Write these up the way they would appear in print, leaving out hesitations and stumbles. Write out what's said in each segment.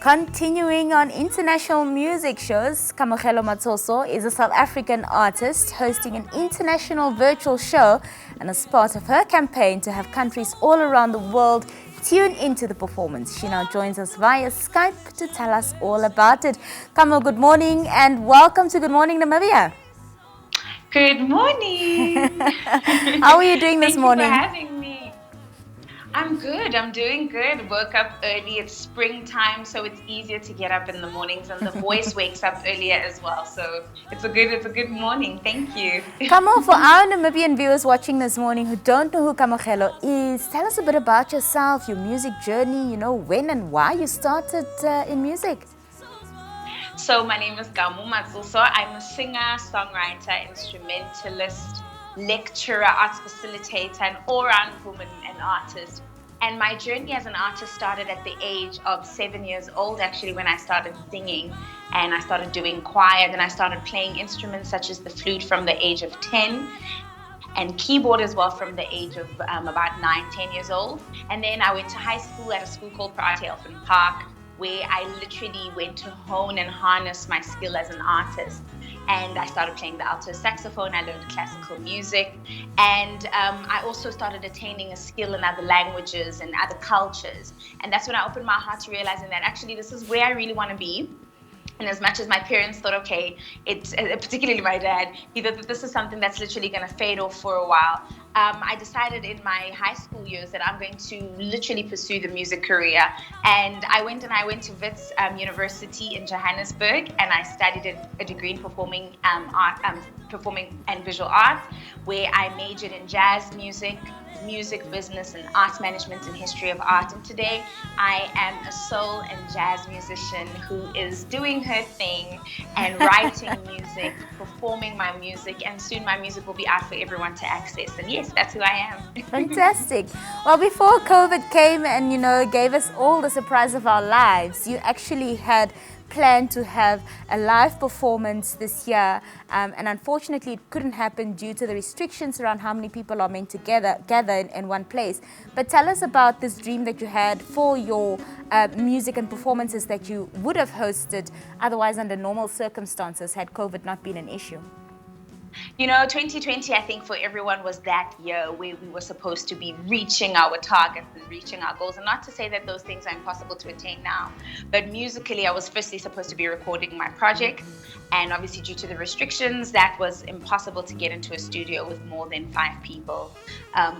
Continuing on international music shows, Kamogelo Matsosi is a South African artist hosting an international virtual show, and as part of her campaign to have countries all around the world tune into the performance, she now joins us via Skype to tell us all about it. Kamo, good morning and welcome to Good Morning Namibia. Good morning. How are you doing this morning? Thank you for having me. I'm good. I'm doing good. Woke up early. It's springtime, so it's easier to get up in the mornings, and the voice wakes up earlier as well. So it's a good morning. Thank you. Kamo, for our Namibian viewers watching this morning who don't know who Kamogelo is, tell us a bit about yourself, your music journey, when and why you started in music. So my name is Kamogelo Matsosi. I'm a singer, songwriter, instrumentalist, lecturer, arts facilitator, and all-round woman and artist. And my journey as an artist started at the age of 7 years old, actually, when I started singing and I started doing choir. Then I started playing instruments such as the flute from the age of 10 and keyboard as well from the age of about 9-10 years old. And then I went to high school at a school called Pride Elfin Park, where I literally went to hone and harness my skill as an artist. And I started playing the alto saxophone. I learned classical music. And I also started attaining a skill in other languages and other cultures. And that's when I opened my heart to realizing that actually this is where I really want to be. And as much as my parents thought, okay, it's particularly my dad, he thought that this is something that's literally going to fade off for a while. I decided in my high school years that I'm going to literally pursue the music career. And I went to Wits University in Johannesburg, and I studied a degree in performing and visual arts, where I majored in jazz music business, and art management and history of art. And today I am a soul and jazz musician who is doing her thing and writing music, performing my music, and soon my music will be out for everyone to access. And yes, that's who I am. Fantastic. Well, before COVID came and gave us all the surprise of our lives, you actually had planned to have a live performance this year, and unfortunately it couldn't happen due to the restrictions around how many people are meant to gather in one place. But tell us about this dream that you had for your music and performances that you would have hosted otherwise under normal circumstances had COVID not been an issue. 2020, I think for everyone was that year where we were supposed to be reaching our targets and reaching our goals. And not to say that those things are impossible to attain now, but musically, I was firstly supposed to be recording my project. And obviously, due to the restrictions, that was impossible to get into a studio with more than 5 people,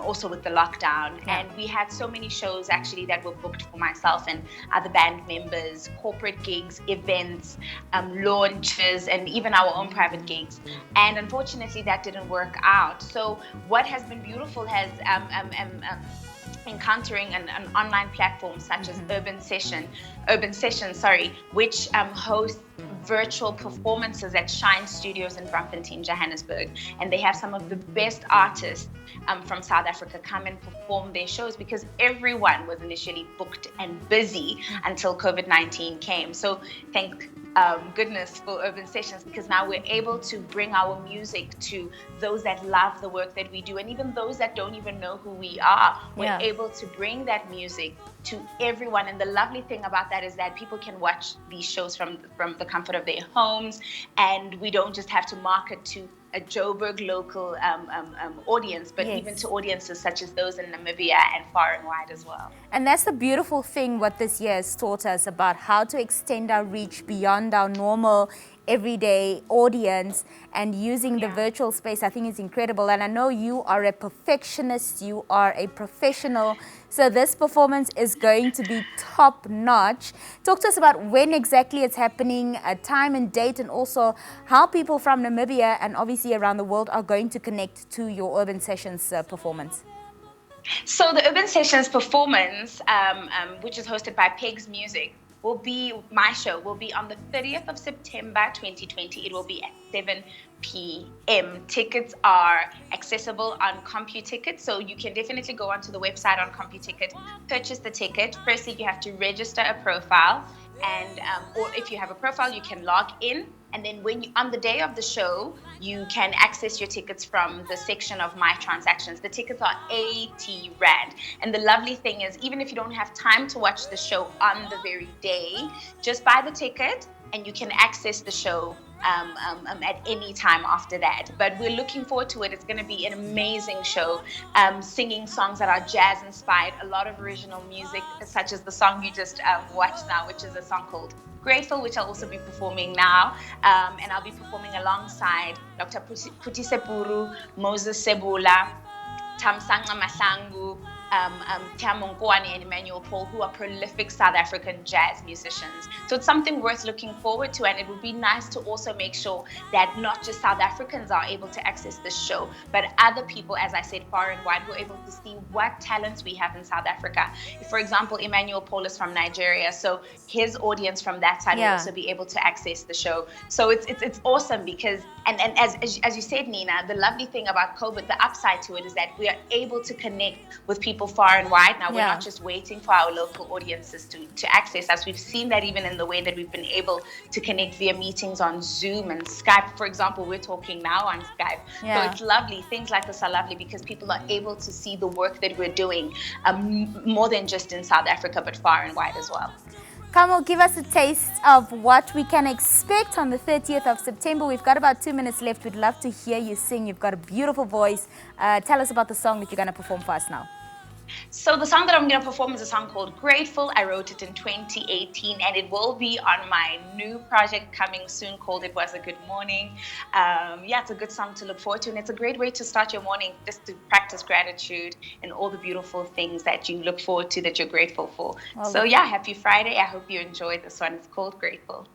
also with the lockdown. And we had so many shows actually that were booked for myself and other band members, corporate gigs, events, launches, and even our own private gigs. And unfortunately, that didn't work out. So what has been beautiful has encountering an online platform such as Urban Sessions, which hosts virtual performances at Shine Studios in Braamfontein, Johannesburg. And they have some of the best artists from South Africa come and perform their shows, because everyone was initially booked and busy until COVID-19 came. So thank goodness for Urban Sessions, because now we're able to bring our music to those that love the work that we do, and even those that don't even know who we are. We're able to bring that music to everyone. And the lovely thing about that is that people can watch these shows from the comfort of their homes, and we don't just have to market to a Joburg local audience, but even to audiences such as those in Namibia and far and wide as well. And that's the beautiful thing what this year has taught us about how to extend our reach beyond our normal everyday audience, and using the virtual space, I think is incredible. And I know you are a perfectionist, you are a professional, so this performance is going to be top notch. Talk to us about when exactly it's happening, a time and date, and also how people from Namibia and obviously around the world are going to connect to your Urban Sessions performance. So the Urban Sessions performance, which is hosted by Pegs Music, my show will be on the 30th of September 2020. It will be at 7 p.m. Tickets are accessible on CompuTicket, so you can definitely go onto the website on CompuTicket, purchase the ticket. Firstly, you have to register a profile, and or if you have a profile, you can log in And then on the day of the show, you can access your tickets from the section of My Transactions. The tickets are 80 Rand. And the lovely thing is, even if you don't have time to watch the show on the very day, just buy the ticket and you can access the show at any time after that. But we're looking forward to it. It's going to be an amazing show, singing songs that are jazz inspired, a lot of original music, such as the song you just watched now, which is a song called Grateful, which I'll also be performing now. And I'll be performing alongside Dr. Puti Sepuru, Moses Sebula, Tamsanga Masangu, Tiamongoane and Emmanuel Paul, who are prolific South African jazz musicians. So it's something worth looking forward to, and it would be nice to also make sure that not just South Africans are able to access this show, but other people, as I said, far and wide, who are able to see what talents we have in South Africa. For example, Emmanuel Paul is from Nigeria, so his audience from that side will also be able to access the show. So it's awesome because, and as you said, Nina, the lovely thing about COVID, the upside to it is that we are able to connect with people far and wide. Now, we're not just waiting for our local audiences to access us. We've seen that even in the way that we've been able to connect via meetings on Zoom and Skype. For example, we're talking now on Skype. So it's lovely. Things like this are lovely because people are able to see the work that we're doing more than just in South Africa, but far and wide as well. Kamo, give us a taste of what we can expect on the 30th of September. We've got about 2 minutes left. We'd love to hear you sing. You've got a beautiful voice. Tell us about the song that you're going to perform for us now. So the song that I'm going to perform is a song called Grateful. I wrote it in 2018, and it will be on my new project coming soon called It Was a Good Morning. It's a good song to look forward to, and it's a great way to start your morning, just to practice gratitude and all the beautiful things that you look forward to, that you're grateful for. So happy Friday. I hope you enjoyed this one. It's called Grateful.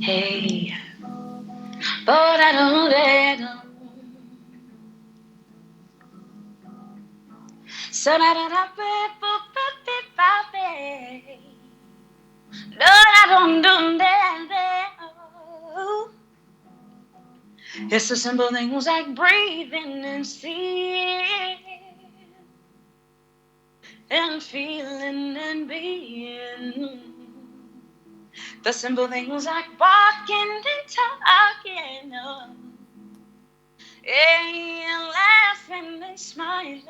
Hey, but I don't let them. So that I don't do that. It's the simple things like breathing and seeing and feeling and being. The simple things like walking and talking, and laughing and smiling.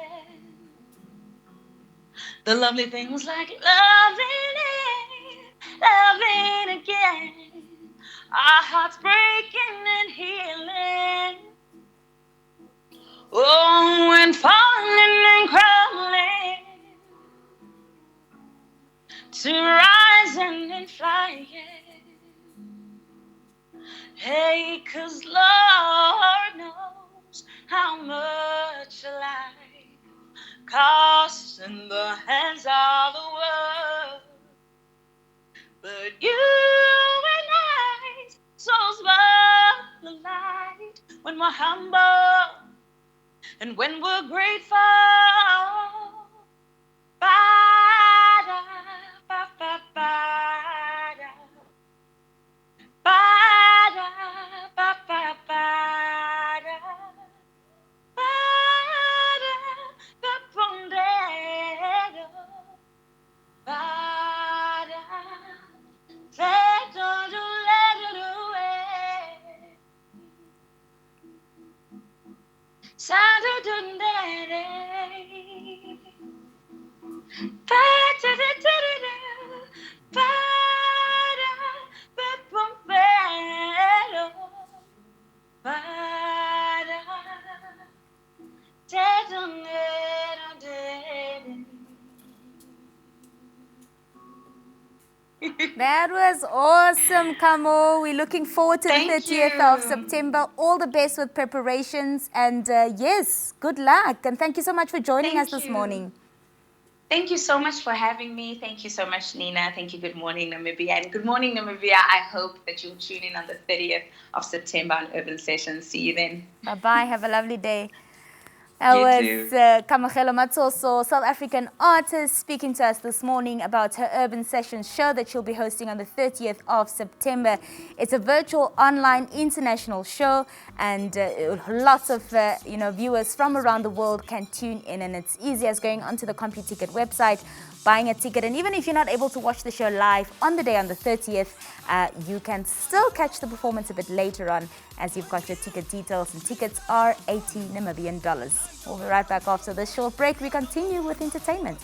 The lovely things like loving again. Our hearts breaking and healing. Oh, and falling and crawling. To rising and flying. Hey, 'cause Lord knows how much life costs in the hands of the world. But you and I, souls worth the light when we're humble and when we're grateful. Ba-da, ba-ba-ba-da. Ba-da, ba-ba-ba-da. Ba-da, ba-bum-da-da. Ba-da, da-da-da-da-da-da. Sa-da-da-da-da. Ba-da-da-da-da-da. Ba-da, ba-bum-ba-da. Ba-da, da-da-da-da-da. That was awesome, Kamo. We're looking forward to the 30th of September. All the best with preparations. And yes, good luck. And thank you so much for joining us this morning. Thank you so much for having me. Thank you so much, Nina. Thank you. Good morning, Namibia. And good morning, Namibia. I hope that you'll tune in on the 30th of September on Urban Sessions. See you then. Bye-bye. Have a lovely day. That You was too. Kamogelo Matsosi, South African artist, speaking to us this morning about her Urban Sessions show that she'll be hosting on the 30th of September. It's a virtual, online, international show, and lots of viewers from around the world can tune in, and it's easy as going onto the CompuTicket website, buying a ticket, and even if you're not able to watch the show live on the day on the 30th, you can still catch the performance a bit later on as you've got your ticket details, and tickets are $80 Namibian. We'll be right back after this short break. We continue with entertainment.